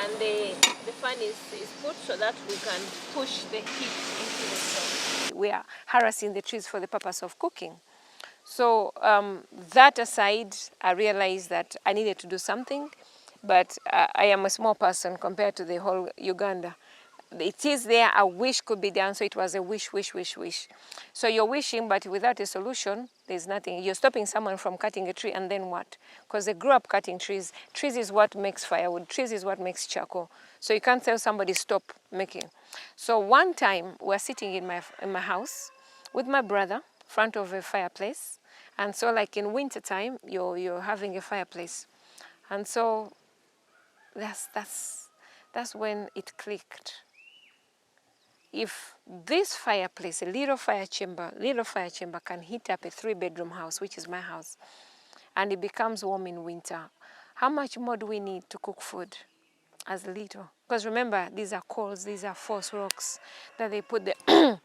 and the fan is put so that we can push the heat into the stove. We are harassing the trees for the purpose of cooking. So that aside, I realized that I needed to do something, but I am a small person compared to the whole Uganda. It is there, a wish could be done, so it was a wish. So you're wishing, but without a solution, there's nothing. You're stopping someone from cutting a tree, and then what? Because they grew up cutting trees. Trees is what makes firewood. Trees is what makes charcoal. So you can't tell somebody stop making. So one time, we're sitting in my house with my brother, front of a fireplace. And so like in winter time, you're having a fireplace. And so that's when it clicked. If this fireplace, a little fire chamber can heat up a 3-bedroom house, which is my house, and it becomes warm in winter, how much more do we need to cook food? As little. Because remember, these are coals, these are false rocks that they put there.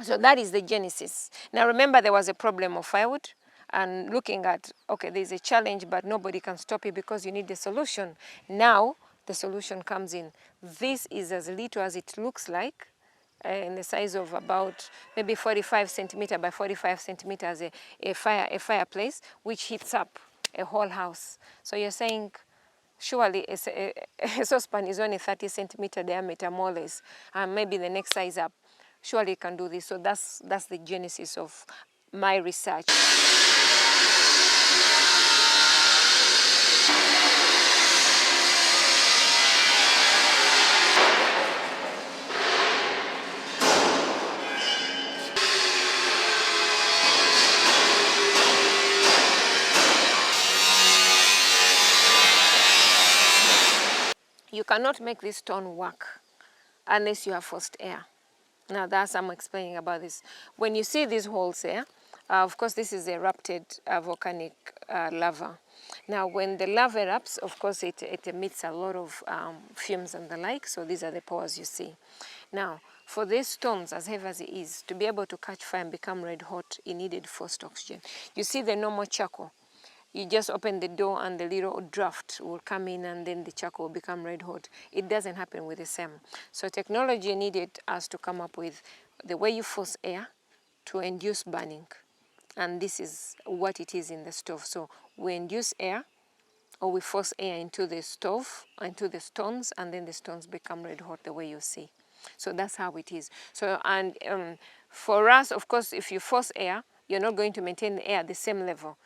So that is the genesis. Now remember, there was a problem of firewood, and looking at, okay, there's a challenge, but nobody can stop it because you need a solution. Now the solution comes in. This is as little as it looks like, in the size of about maybe 45 centimeter by 45 centimeters, a fireplace, which heats up a whole house. So you're saying, surely a saucepan is only 30 centimeter diameter, more or less, and maybe the next size up. Surely it can do this. So that's the genesis of my research. You cannot make this stone work unless you have forced air. Now that's I'm explaining about this. When you see these holes here, of course this is erupted volcanic lava. Now when the lava erupts, of course it emits a lot of fumes and the like, so these are the pores you see. Now for these stones, as heavy as it is, to be able to catch fire and become red hot, it needed forced oxygen. You see the normal charcoal. You just open the door and the little draft will come in and then the charcoal will become red hot. It doesn't happen with the same. So technology needed us to come up with the way you force air to induce burning. And this is what it is in the stove. So we induce air, or we force air into the stove, into the stones, and then the stones become red hot the way you see. So that's how it is. So, and for us, of course, if you force air, you're not going to maintain the air at the same level.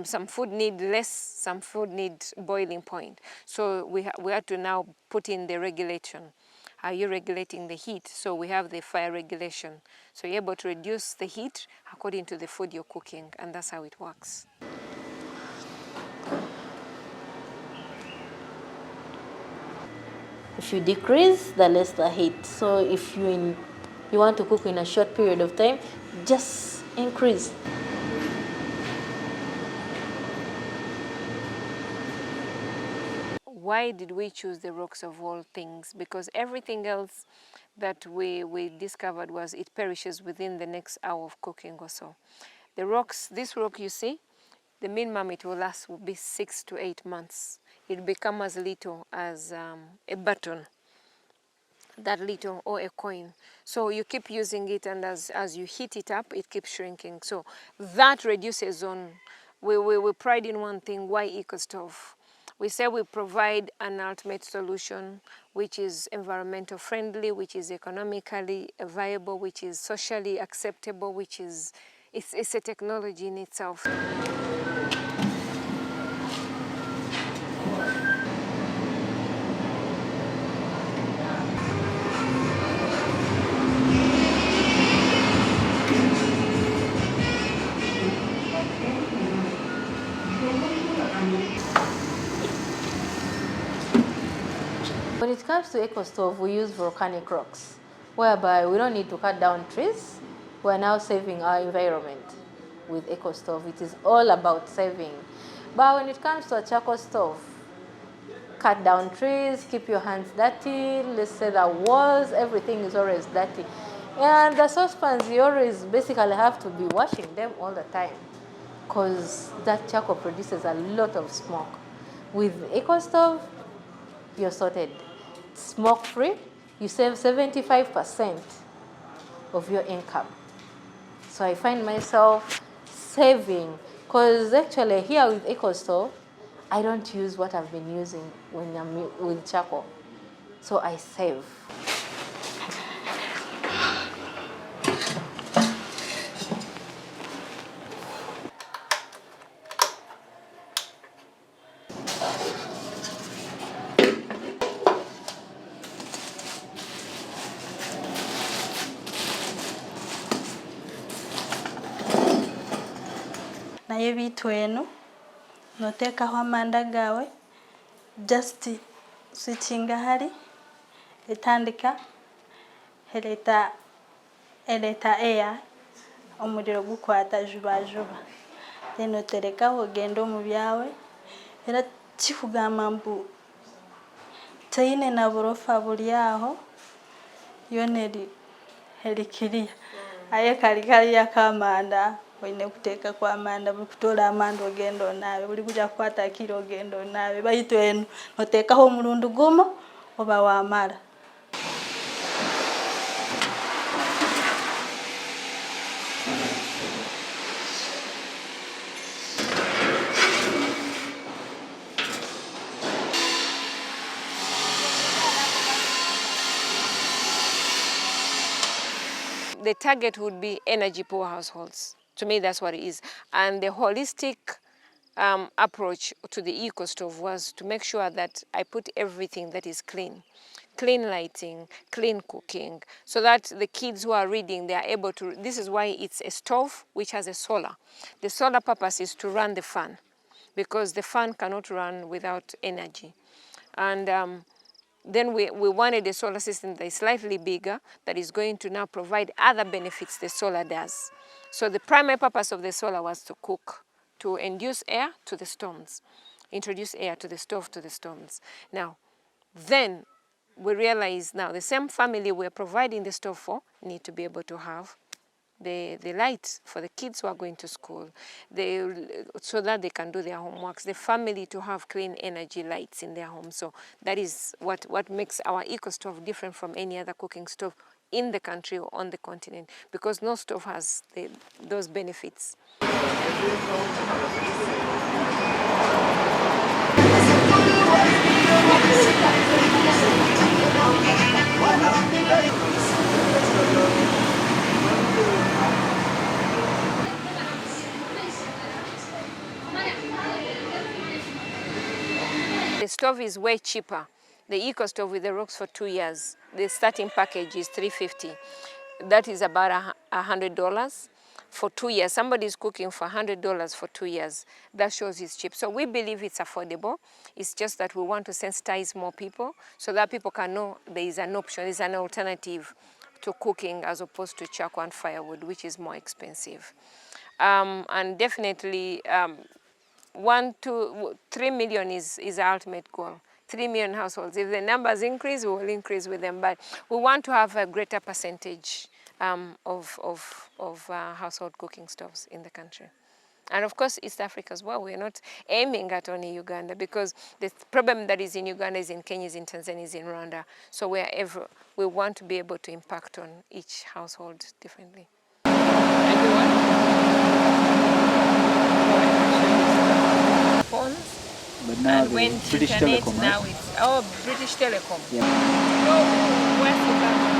Some food need less, some food need boiling point. So we had to now put in the regulation. Are you regulating the heat? So we have the fire regulation. So you're able to reduce the heat according to the food you're cooking, and that's how it works. If you decrease, the less the heat. So if you want to cook in a short period of time, just increase. Why did we choose the rocks of all things? Because everything else that we discovered was it perishes within the next hour of cooking or so. The rocks, this rock you see, the minimum it will last will be 6 to 8 months. It become as little as a button, that little, or a coin. So you keep using it, and as you heat it up, it keeps shrinking. So that reduces on, we pride in one thing, why Eco Stove? We say we provide an ultimate solution which is environmental friendly, which is economically viable, which is socially acceptable, which is, it's a technology in itself. When it comes to Eco Stove, we use volcanic rocks, whereby we don't need to cut down trees. We're now saving our environment with Eco Stove. It is all about saving. But when it comes to a charcoal stove, cut down trees, keep your hands dirty, let's say the walls, everything is always dirty. And the saucepans, you always basically have to be washing them all the time because that charcoal produces a lot of smoke. With Eco Stove, you're sorted. Smoke-free, you save 75% of your income. So I find myself saving, because actually here with Eco Stove, I don't use what I've been using when I'm with charcoal. So I save. naye bitu eno noteekaho amanda gaawe just switchinga hari etandika eleeta air omuriro gukwata juba juba then oterekaho ogenda omu byawe era kikugamba mbu taine na burofa buri aho yona eri kiriya aye kari akamanda oine kuteeka kwa amanda buri kutoora amanda ogenda onaabe buri kuja kukwata kiro ogenda onaabe baitu eno noteekaho omurundi gumu oba wamara. The target would be energy poor households. To me, that's what it is. And the holistic approach to the Eco Stove was to make sure that I put everything that is clean. Clean lighting, clean cooking, so that the kids who are reading, they are able to, this is why it's a stove which has a solar. The solar purpose is to run the fan, because the fan cannot run without energy. And then we wanted a solar system that is slightly bigger, that is going to now provide other benefits the solar does. So the primary purpose of the solar was to cook, to induce air to the stones, introduce air to the stove, to the stones. Now, then we realize now the same family we're providing the stove for need to be able to have the light for the kids who are going to school, so that they can do their homeworks, the family to have clean energy lights in their home. So that is what makes our Eco Stove different from any other cooking stove in the country or on the continent, because no stove has those benefits. The stove is way cheaper. The Eco Stove with the rocks for 2 years. The starting package is $350. That is about $100 for 2 years. Somebody is cooking for $100 for 2 years. That shows it's cheap. So we believe it's affordable. It's just that we want to sensitize more people so that people can know there is an option, there is an alternative to cooking as opposed to charcoal and firewood, which is more expensive. And definitely 1 to 3 million is our ultimate goal. 3 million households. If the numbers increase, we will increase with them. But we want to have a greater percentage of household cooking stoves in the country. And of course, East Africa as well. We're not aiming at only Uganda, because the problem that is in Uganda is in Kenya, is in Tanzania, is in Rwanda. So wherever we want to be able to impact on each household differently. Phones. But now And when British internet, Telecom, now right? it's British Telecom. Yeah. Oh, West Uganda.